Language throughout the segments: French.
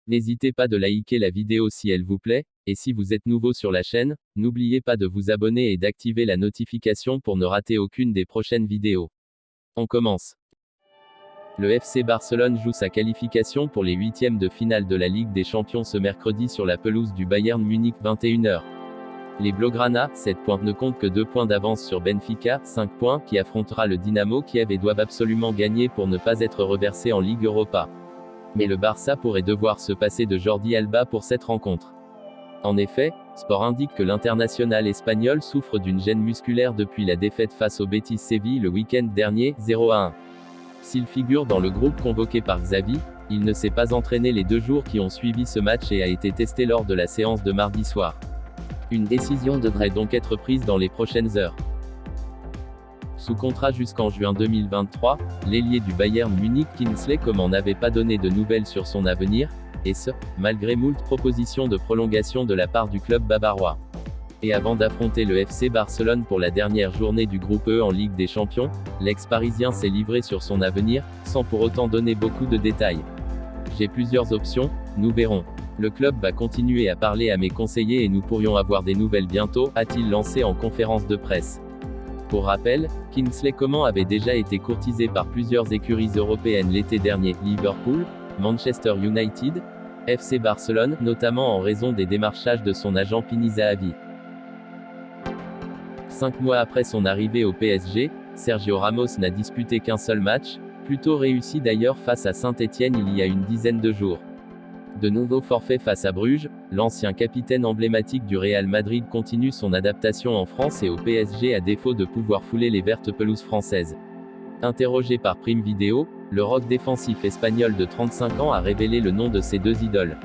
N'hésitez pas de liker la vidéo si elle vous plaît, et si vous êtes nouveau sur la chaîne, n'oubliez pas de vous abonner et d'activer la notification pour ne rater aucune des prochaines vidéos. On commence. Le FC Barcelone joue sa qualification pour les huitièmes de finale de la Ligue des Champions ce mercredi sur la pelouse du Bayern Munich 21h. Les Blaugrana, 7 points, ne comptent que 2 points d'avance sur Benfica, 5 points, qui affrontera le Dynamo Kiev et doivent absolument gagner pour ne pas être reversés en Ligue Europa. Mais le Barça pourrait devoir se passer de Jordi Alba pour cette rencontre. En effet, Sport indique que l'international espagnol souffre d'une gêne musculaire depuis la défaite face au Betis Séville le week-end dernier, 0-1. S'il figure dans le groupe convoqué par Xavi, il ne s'est pas entraîné les 2 jours qui ont suivi ce match et a été testé lors de la séance de mardi soir. Une décision devrait donc être prise dans les prochaines heures. Sous contrat jusqu'en juin 2023, l'ailier du Bayern Munich Kingsley Coman n'avait pas donné de nouvelles sur son avenir, et ce, malgré moult propositions de prolongation de la part du club bavarois. Et avant d'affronter le FC Barcelone pour la dernière journée du groupe E en Ligue des Champions, l'ex-parisien s'est livré sur son avenir, sans pour autant donner beaucoup de détails. J'ai plusieurs options, nous verrons. Le club va continuer à parler à mes conseillers et nous pourrions avoir des nouvelles bientôt, a-t-il lancé en conférence de presse. Pour rappel, Kingsley Coman avait déjà été courtisé par plusieurs écuries européennes l'été dernier, Liverpool, Manchester United, FC Barcelone, notamment en raison des démarchages de son agent Pini Zahavi. 5 mois après son arrivée au PSG, Sergio Ramos n'a disputé qu'un seul match, plutôt réussi d'ailleurs face à Saint-Étienne il y a une dizaine de jours. De nouveaux forfaits face à Bruges, l'ancien capitaine emblématique du Real Madrid continue son adaptation en France et au PSG à défaut de pouvoir fouler les vertes pelouses françaises. Interrogé par Prime Video, le rock défensif espagnol de 35 ans a révélé le nom de ses 2 idoles.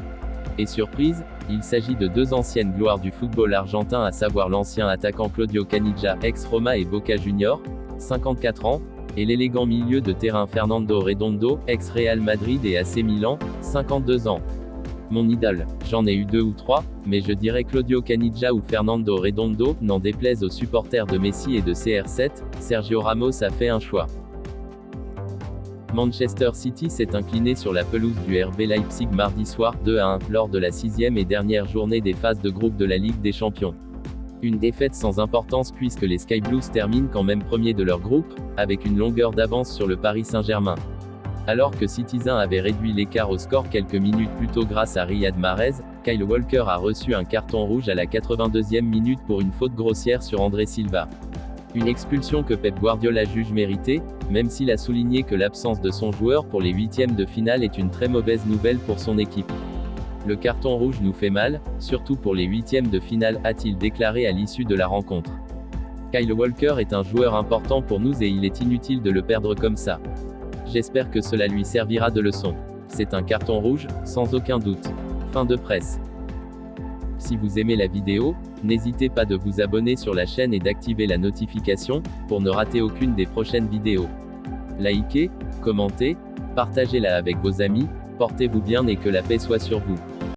Et surprise, il s'agit de 2 anciennes gloires du football argentin, à savoir l'ancien attaquant Claudio Caniggia, ex-Roma et Boca Juniors, 54 ans, et l'élégant milieu de terrain Fernando Redondo, ex-Real Madrid et AC Milan, 52 ans. Mon idole, j'en ai eu 2 ou 3, mais je dirais Claudio Caniggia ou Fernando Redondo, n'en déplaise aux supporters de Messi et de CR7, Sergio Ramos a fait un choix. Manchester City s'est incliné sur la pelouse du RB Leipzig mardi soir, 2-1, lors de la 6e et dernière journée des phases de groupe de la Ligue des Champions. Une défaite sans importance puisque les Sky Blues terminent quand même premiers de leur groupe, avec une longueur d'avance sur le Paris Saint-Germain. Alors que Citizen avait réduit l'écart au score quelques minutes plus tôt grâce à Riyad Mahrez, Kyle Walker a reçu un carton rouge à la 82e minute pour une faute grossière sur André Silva. Une expulsion que Pep Guardiola juge méritée, même s'il a souligné que l'absence de son joueur pour les huitièmes de finale est une très mauvaise nouvelle pour son équipe. Le carton rouge nous fait mal, surtout pour les huitièmes de finale, a-t-il déclaré à l'issue de la rencontre. Kyle Walker est un joueur important pour nous et il est inutile de le perdre comme ça. J'espère que cela lui servira de leçon. C'est un carton rouge, sans aucun doute. Fin de presse. Si vous aimez la vidéo, n'hésitez pas de vous abonner sur la chaîne et d'activer la notification, pour ne rater aucune des prochaines vidéos. Likez, commentez, partagez-la avec vos amis, portez-vous bien et que la paix soit sur vous.